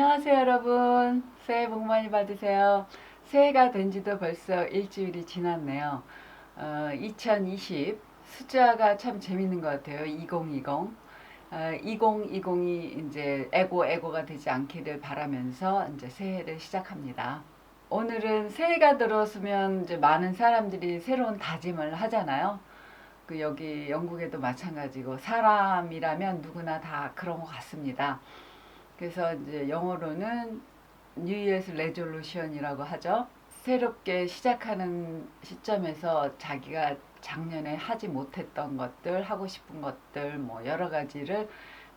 안녕하세요, 여러분. 새해 복 많이 받으세요. 새해가 된 지도 벌써 일주일이 지났네요. 2020 숫자가 참 재밌는 것 같아요. 2020. 2020이 이제 에고가 되지 않기를 바라면서 이제 새해를 시작합니다. 오늘은 새해가 들어서면 이제 많은 사람들이 새로운 다짐을 하잖아요. 그 여기 영국에도 마찬가지고 사람이라면 누구나 다 그런 것 같습니다. 그래서 이제 영어로는 New Year's Resolution이라고 하죠. 새롭게 시작하는 시점에서 자기가 작년에 하지 못했던 것들, 하고 싶은 것들, 뭐 여러 가지를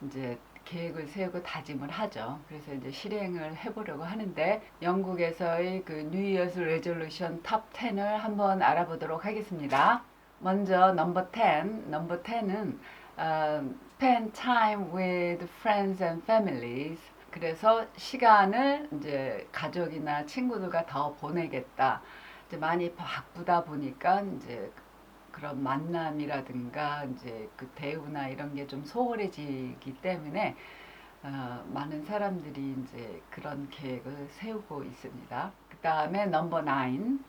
이제 계획을 세우고 다짐을 하죠. 그래서 이제 실행을 해보려고 하는데 영국에서의 그 New Year's Resolution 탑 10을 한번 알아보도록 하겠습니다. 먼저 넘버 10. 넘버 10은 spend time with friends and families. 그래서 시간을 이제 가족이나 친구들과 더 보내겠다. 이제 많이 바쁘다 보니까 이제 그런 만남이라든가 이제 그 대우나 이런 게 좀 소홀해지기 때문에 많은 사람들이 이제 그런 계획을 세우고 있습니다. 그 다음에 넘버 9.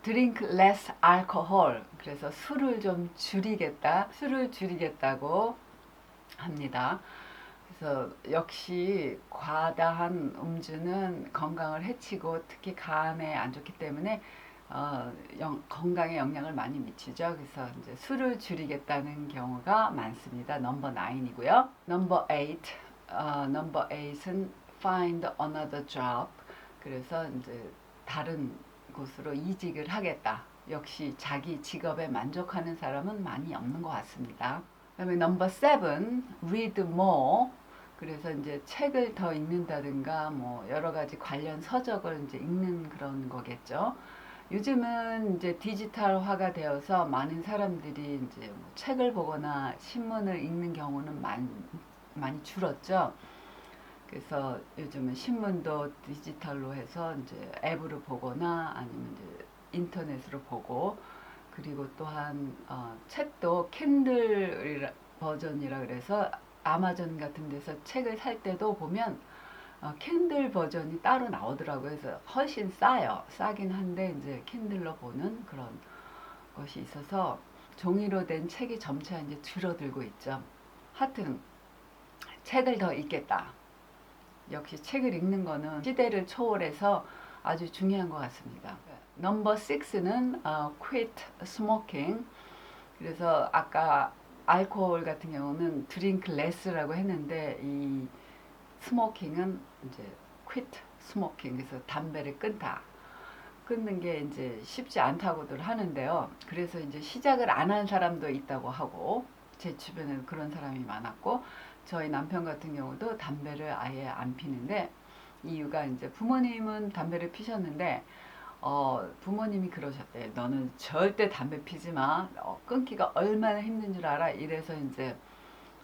drink less alcohol. 그래서 술을 좀 줄이겠다. 술을 줄이겠다고 합니다. 그래서 역시 과다한 음주는 건강을 해치고 특히 간에 안 좋기 때문에 건강에 영향을 많이 미치죠. 그래서 이제 술을 줄이겠다는 경우가 많습니다. 넘버 9이고요. 넘버 8. 넘버 8은 find another job. 그래서 이제 다른 곳으로 이직을 하겠다. 역시 자기 직업에 만족하는 사람은 많이 없는 것 같습니다. 그다음에 넘버 7, read more. 그래서 이제 책을 더 읽는다든가 뭐 여러 가지 관련 서적을 이제 읽는 그런 거겠죠. 요즘은 이제 디지털화가 되어서 많은 사람들이 이제 뭐 책을 보거나 신문을 읽는 경우는 많이 줄었죠. 그래서 요즘은 신문도 디지털로 해서 이제 앱으로 보거나 아니면 이제 인터넷으로 보고, 그리고 또한 책도 캔들 버전이라 그래서 아마존 같은 데서 책을 살 때도 보면 캔들 버전이 따로 나오더라고요. 그래서 훨씬 싸요. 싸긴 한데 이제 캔들로 보는 그런 것이 있어서 종이로 된 책이 점차 이제 줄어들고 있죠. 하여튼 책을 더 읽겠다. 역시 책을 읽는 거는 시대를 초월해서 아주 중요한 것 같습니다. 넘버 6는 quit smoking. 그래서 아까 알코올 같은 경우는 drink less라고 했는데 이 스모킹은 이제 quit smoking. 그래서 담배를 끊는 게 이제 쉽지 않다고들 하는데요. 그래서 이제 시작을 안 한 사람도 있다고 하고, 제 주변에는 그런 사람이 많았고, 저희 남편 같은 경우도 담배를 아예 안 피는데, 이유가 이제 부모님은 담배를 피셨는데 부모님이 그러셨대. 너는 절대 담배 피지 마. 끊기가 얼마나 힘든 줄 알아. 이래서 이제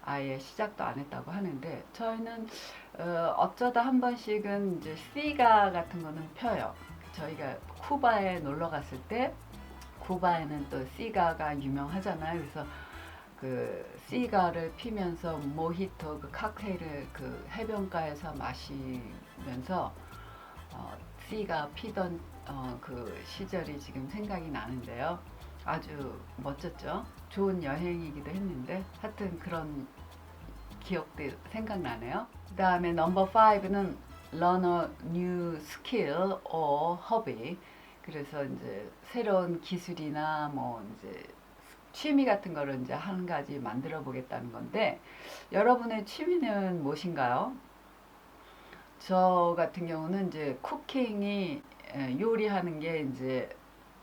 아예 시작도 안 했다고 하는데, 저희는 어쩌다 한 번씩은 이제 시가 같은 거는 펴요. 저희가 쿠바에 놀러 갔을 때, 쿠바에는 또 시가가 유명하잖아요. 그래서 그 시가를 피면서 모히토 그 칵테일을 그 해변가에서 마시면서 시가 피던 그 시절이 지금 생각이 나는데요. 아주 멋졌죠. 좋은 여행이기도 했는데 하여튼 그런 기억들 생각나네요. 그 다음에 넘버 5는 learn a new skill or hobby. 그래서 이제 새로운 기술이나 뭐 이제 취미 같은 거를 이제 한 가지 만들어 보겠다는 건데, 여러분의 취미는 무엇인가요? 저 같은 경우는 이제 쿠킹이 요리하는 게 이제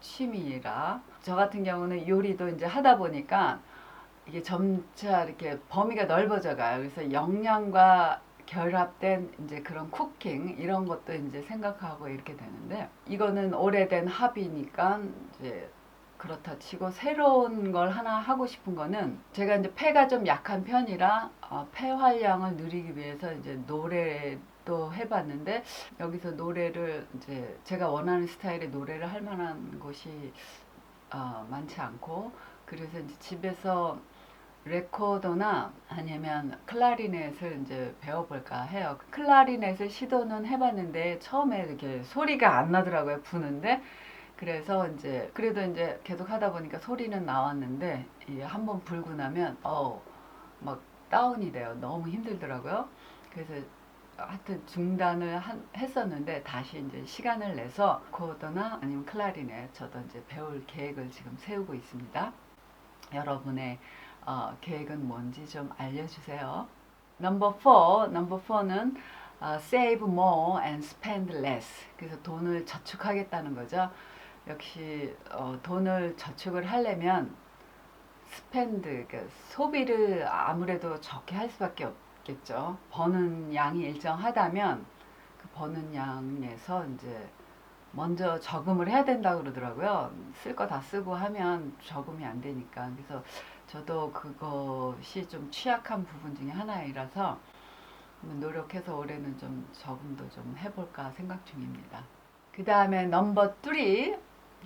취미라, 저 같은 경우는 요리도 이제 하다 보니까 이게 점차 이렇게 범위가 넓어져 가요. 그래서 영양과 결합된 이제 그런 쿠킹 이런 것도 이제 생각하고 이렇게 되는데, 이거는 오래된 합이니까 이제 그렇다 치고 새로운 걸 하나 하고 싶은 거는, 제가 이제 폐가 좀 약한 편이라 폐 활량을 누리기 위해서 이제 노래도 해봤는데, 여기서 노래를 이제 제가 원하는 스타일의 노래를 할 만한 곳이 많지 않고, 그래서 이제 집에서 레코더나 아니면 클라리넷을 이제 배워볼까 해요. 클라리넷을 시도는 해봤는데 처음에 이렇게 소리가 안 나더라고요. 부는데. 그래서 이제 그래도 이제 계속 하다 보니까 소리는 나왔는데 한번 불고 나면 막 다운이 돼요. 너무 힘들더라고요. 그래서 하여튼 중단을 했었는데 다시 이제 시간을 내서 코더나 아니면 클라리넷 저도 이제 배울 계획을 지금 세우고 있습니다. 여러분의 계획은 뭔지 좀 알려주세요. 넘버 4는 save more and spend less. 그래서 돈을 저축하겠다는 거죠. 역시 돈을 저축을 하려면 spend, 그러니까 소비를 아무래도 적게 할 수밖에 없겠죠. 버는 양이 일정하다면 그 버는 양에서 이제 먼저 저금을 해야 된다고 그러더라고요. 쓸 거 다 쓰고 하면 저금이 안 되니까. 그래서 저도 그것이 좀 취약한 부분 중에 하나이라서 노력해서 올해는 좀 저금도 좀 해볼까 생각 중입니다. 그 다음에 넘버 3.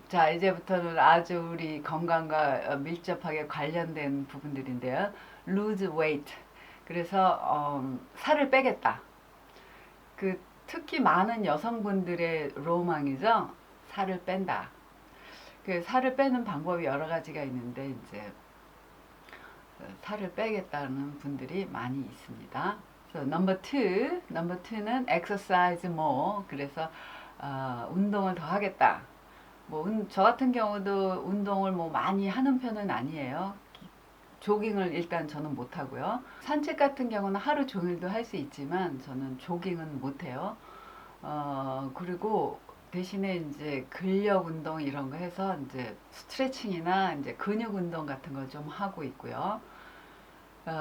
자, 이제부터는 아주 우리 건강과 밀접하게 관련된 부분들인데요. lose weight. 그래서 살을 빼겠다. 특히 많은 여성분들의 로망이죠. 살을 뺀다. 그 살을 빼는 방법이 여러 가지가 있는데 이제 살을 빼겠다는 분들이 많이 있습니다. 그래서 넘버 2는 exercise more. 그래서 운동을 더 하겠다. 저 같은 경우도 운동을 많이 하는 편은 아니에요. 조깅을 일단 저는 못 하고요. 산책 같은 경우는 하루 종일도 할 수 있지만 저는 조깅은 못 해요. 그리고 대신에 이제 근력 운동 이런 거 해서 이제 스트레칭이나 이제 근육 운동 같은 거 좀 하고 있고요.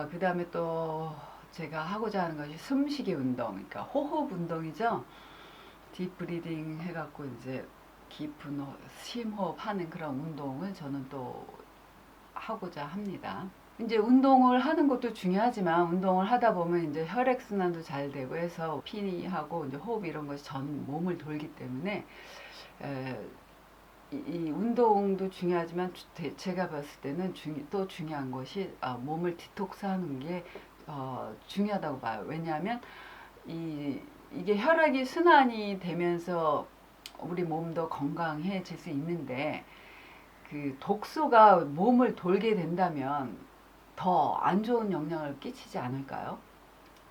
그 다음에 또 제가 하고자 하는 것이 숨쉬기 운동, 그러니까 호흡 운동이죠. 딥 브리딩 해갖고 이제 깊은 심호흡 하는 그런 운동을 저는 또 하고자 합니다. 이제 운동을 하는 것도 중요하지만 운동을 하다 보면 이제 혈액순환도 잘 되고 해서 피하고 이제 호흡 이런 것이 전 몸을 돌기 때문에 이 운동도 중요하지만 제가 봤을 때는 또 중요한 것이 몸을 디톡스하는 게 중요하다고 봐요. 왜냐하면 이게 혈액이 순환이 되면서 우리 몸도 건강해질 수 있는데 그 독소가 몸을 돌게 된다면 더 안 좋은 영향을 끼치지 않을까요?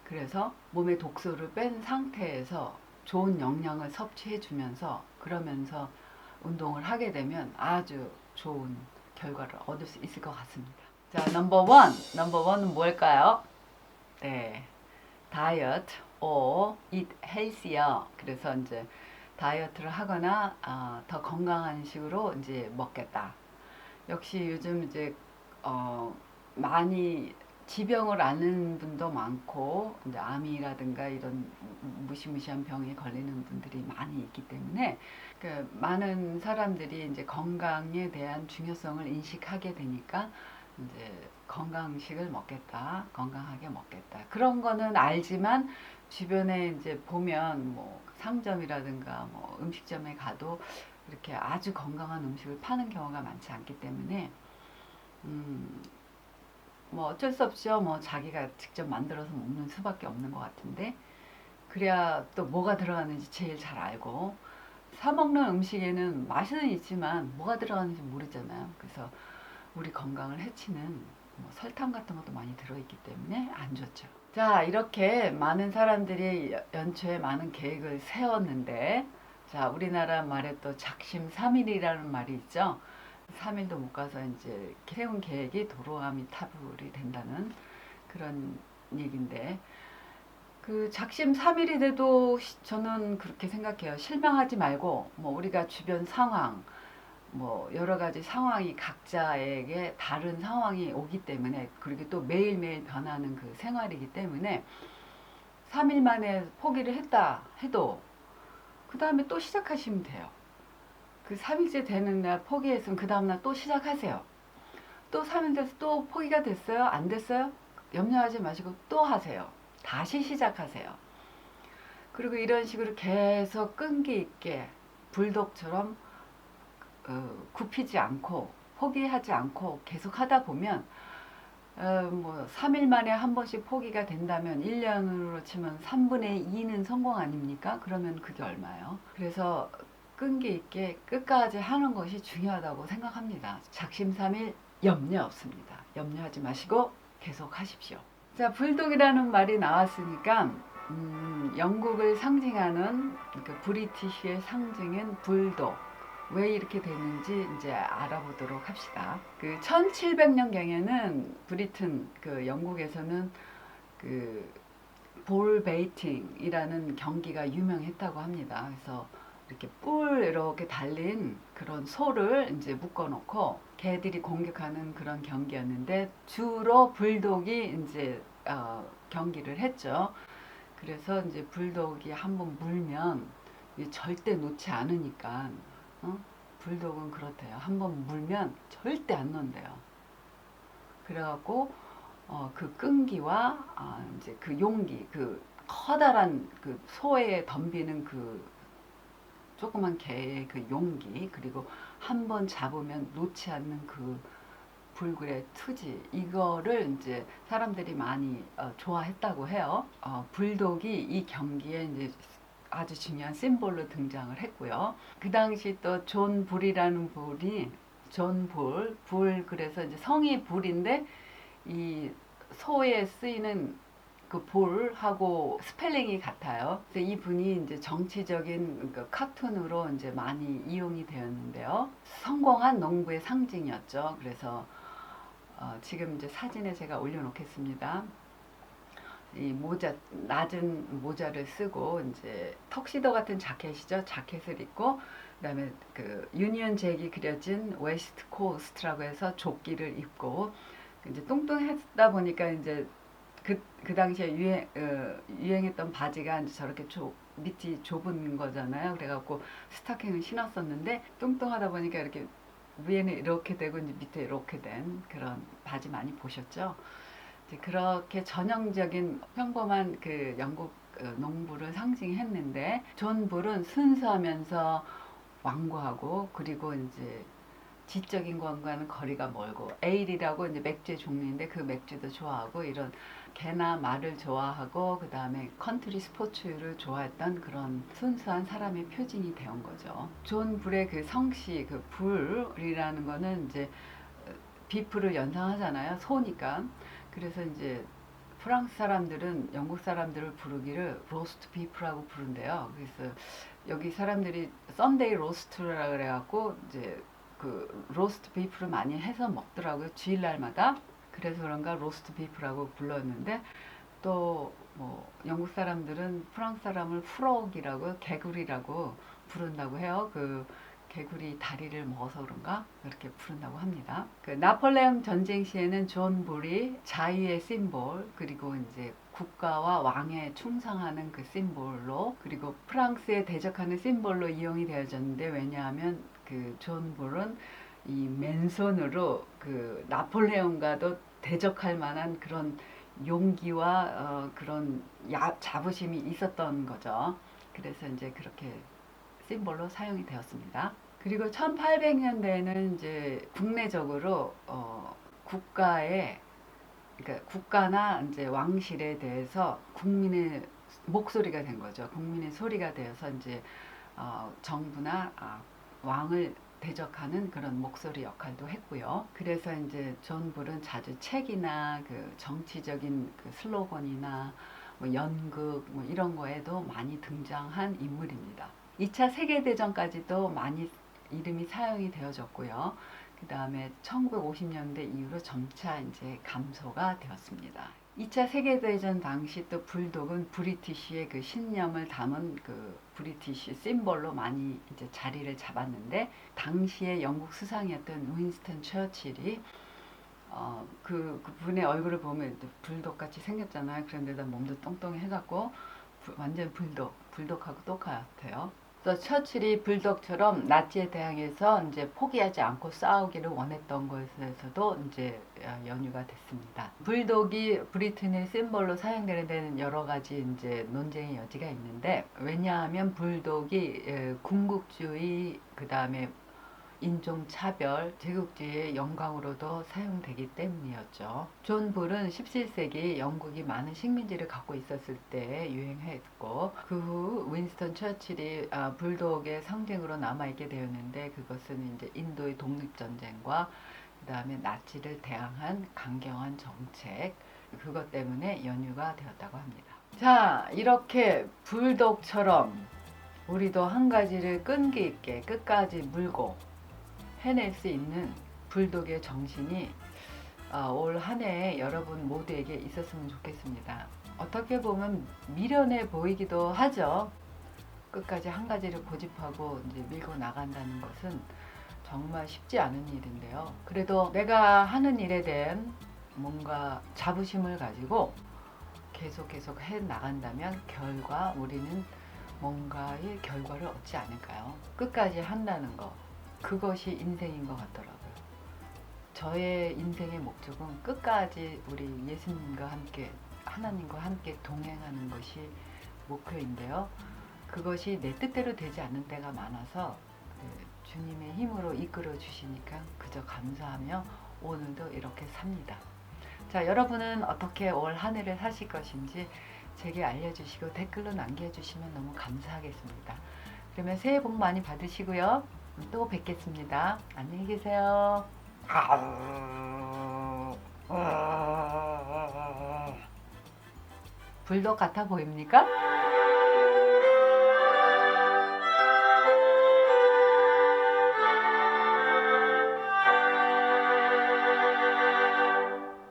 그래서 몸에 독소를 뺀 상태에서 좋은 영양을 섭취해 주면서 그러면서 운동을 하게 되면 아주 좋은 결과를 얻을 수 있을 것 같습니다. 자, 넘버 1은 뭘까요? 네, 다이어트 or eat healthier. 그래서 이제 다이어트를 하거나 더 건강한 식으로 이제 먹겠다. 역시 요즘 이제 많이 지병을 앓는 분도 많고 이제 암이라든가 이런 무시무시한 병에 걸리는 분들이 많이 있기 때문에 많은 사람들이 이제 건강에 대한 중요성을 인식하게 되니까 이제 건강식을 먹겠다, 건강하게 먹겠다. 그런 거는 알지만 주변에 이제 보면 상점이라든가 음식점에 가도 이렇게 아주 건강한 음식을 파는 경우가 많지 않기 때문에 어쩔 수 없죠. 자기가 직접 만들어서 먹는 수밖에 없는 것 같은데 그래야 또 뭐가 들어가는지 제일 잘 알고 사 먹는 음식에는 맛은 있지만 뭐가 들어가는지 모르잖아요. 그래서 우리 건강을 해치는 설탕 같은 것도 많이 들어있기 때문에 안 좋죠. 자, 이렇게 많은 사람들이 연초에 많은 계획을 세웠는데 자, 우리나라 말에 또 작심삼일이라는 말이 있죠. 3일도 못 가서 이제 세운 계획이 도로아미 타불이 된다는 그런 얘기인데 그 작심삼일이 돼도 저는 그렇게 생각해요. 실망하지 말고 우리가 주변 상황 여러 가지 상황이 각자에게 다른 상황이 오기 때문에 그리고 또 매일매일 변하는 그 생활이기 때문에 3일 만에 포기를 했다 해도 그 다음에 또 시작하시면 돼요. 그 3일째 되는 날 포기했으면 그 다음날 또 시작하세요. 또 3일 돼서 또 포기가 됐어요? 안 됐어요? 염려하지 마시고 또 하세요. 다시 시작하세요. 그리고 이런 식으로 계속 끈기 있게 불독처럼 굽히지 않고 포기하지 않고 계속 하다 보면 뭐 3일 만에 한 번씩 포기가 된다면 1년으로 치면 3분의 2는 성공 아닙니까? 그러면 그게 얼마예요? 그래서 끈기 있게 끝까지 하는 것이 중요하다고 생각합니다. 작심삼일 염려 없습니다. 염려하지 마시고 계속 하십시오. 자, 불독이라는 말이 나왔으니까 영국을 상징하는 그 브리티시의 상징인 불독, 왜 이렇게 되는지 이제 알아보도록 합시다. 그 1700년경에는 브리튼 그 영국에서는 그 볼 베이팅이라는 경기가 유명했다고 합니다. 그래서 이렇게 뿔 이렇게 달린 그런 소를 이제 묶어놓고 개들이 공격하는 그런 경기였는데 주로 불독이 이제 경기를 했죠. 그래서 이제 불독이 한번 물면 절대 놓지 않으니까 불독은 그렇대요. 한번 물면 절대 안 논대요. 그래갖고 그 끈기와 이제 그 용기, 그 커다란 그 소에 덤비는 그 조그만 개의 그 용기, 그리고 한번 잡으면 놓지 않는 그 불굴의 투지, 이거를 이제 사람들이 많이 좋아했다고 해요. 불독이 이 경기에 이제 아주 중요한 심볼로 등장을 했고요. 그 당시 또 존 불이라는 분이 불 그래서 이제 성이 불인데 이 소에 쓰이는 그 볼하고 스펠링이 같아요. 그래서 이 분이 이제 정치적인 그 카툰으로 이제 많이 이용이 되었는데요. 성공한 농부의 상징이었죠. 그래서 지금 이제 사진에 제가 올려놓겠습니다. 이 모자, 낮은 모자를 쓰고 이제 턱시도 같은 자켓이죠. 자켓을 입고 그다음에 그 유니언 잭이 그려진 웨스트 코스트라고 해서 조끼를 입고 이제 뚱뚱했다 보니까 이제 그 당시에 유행했던 바지가 이제 저렇게 밑이 좁은 거잖아요. 그래갖고 스타킹을 신었었는데 뚱뚱하다 보니까 이렇게 위에는 이렇게 되고 이제 밑에 이렇게 된 그런 바지 많이 보셨죠? 이제 그렇게 전형적인 평범한 그 영국 농부를 상징했는데 존 불은 순수하면서 완고하고 그리고 이제 지적인 것과는 거리가 멀고 에일이라고 이제 맥주의 종류인데 그 맥주도 좋아하고 이런 개나 말을 좋아하고 그 다음에 컨트리 스포츠를 좋아했던 그런 순수한 사람의 표징이 되온 거죠. 존 불의 그 성씨 그 불이라는 거는 이제 비프를 연상하잖아요. 소니까. 그래서 이제 프랑스 사람들은 영국 사람들을 부르기를 로스트 비프라고 부른대요. 그래서 여기 사람들이 썬데이 로스트라 그래갖고 이제 그 로스트 비프를 많이 해서 먹더라고요. 주일날마다. 그래서 그런가 로스트 비프라고 불렀는데 또 뭐 영국 사람들은 프랑스 사람을 프록이라고 개구리라고 부른다고 해요. 그 개구리 다리를 먹어서 그런가 그렇게 부른다고 합니다. 그 나폴레옹 전쟁 시에는 존 불이 자유의 심볼 그리고 이제 국가와 왕에 충성하는 그 심볼로 그리고 프랑스에 대적하는 심볼로 이용이 되어졌는데 왜냐하면 그 존 불은 이 맨손으로 그 나폴레옹과도 대적할 만한 그런 용기와 그런 자부심이 있었던 거죠. 그래서 이제 그렇게 심볼로 사용이 되었습니다. 그리고 1800년대에는 이제 국내적으로 국가의 그러니까 국가나 이제 왕실에 대해서 국민의 목소리가 된 거죠. 국민의 소리가 되어서 이제 정부나 왕을 대적하는 그런 목소리 역할도 했고요. 그래서 이제 존 불은 자주 책이나 그 정치적인 그 슬로건이나 뭐 연극 뭐 이런 거에도 많이 등장한 인물입니다. 2차 세계대전까지도 많이 이름이 사용이 되어졌고요. 그 다음에 1950년대 이후로 점차 이제 감소가 되었습니다. 2차 세계대전 당시 또 불독은 브리티시의 그 신념을 담은 그 브리티시 심볼로 많이 이제 자리를 잡았는데 당시의 영국 수상이었던 윈스턴 처칠이 그분의 얼굴을 보면 불독같이 생겼잖아요. 그런데다 몸도 똥똥해갖고 완전 불독하고 똑같아요. 그래서 처칠이 불독처럼 나치에 대항해서 이제 포기하지 않고 싸우기를 원했던 것에서도 이제 연유가 됐습니다. 불독이 브리튼의 심볼로 사용되는 데는 여러 가지 이제 논쟁의 여지가 있는데 왜냐하면 불독이 궁극주의 그 다음에 인종차별, 제국주의의 영광으로도 사용되기 때문이었죠. 존 불은 17세기 영국이 많은 식민지를 갖고 있었을 때 유행했고, 그 후 윈스턴 처칠이 불독의 상징으로 남아있게 되었는데, 그것은 이제 인도의 독립전쟁과 그 다음에 나치를 대항한 강경한 정책, 그것 때문에 연유가 되었다고 합니다. 자, 이렇게 불독처럼 우리도 한 가지를 끈기 있게 끝까지 물고 해낼 수 있는 불독의 정신이 올 한 해 여러분 모두에게 있었으면 좋겠습니다. 어떻게 보면 미련해 보이기도 하죠. 끝까지 한 가지를 고집하고 이제 밀고 나간다는 것은 정말 쉽지 않은 일인데요. 그래도 내가 하는 일에 대한 뭔가 자부심을 가지고 계속 해 나간다면 우리는 뭔가의 결과를 얻지 않을까요? 끝까지 한다는 거, 그것이 인생인 것 같더라고요. 저의 인생의 목적은 끝까지 우리 예수님과 함께, 하나님과 함께 동행하는 것이 목표인데요. 그것이 내 뜻대로 되지 않는 때가 많아서 주님의 힘으로 이끌어 주시니까 그저 감사하며 오늘도 이렇게 삽니다. 자, 여러분은 어떻게 올 한 해를 사실 것인지 제게 알려주시고 댓글로 남겨주시면 너무 감사하겠습니다. 그러면 새해 복 많이 받으시고요. 또 뵙겠습니다. 안녕히 계세요. 불독 같아 보입니까?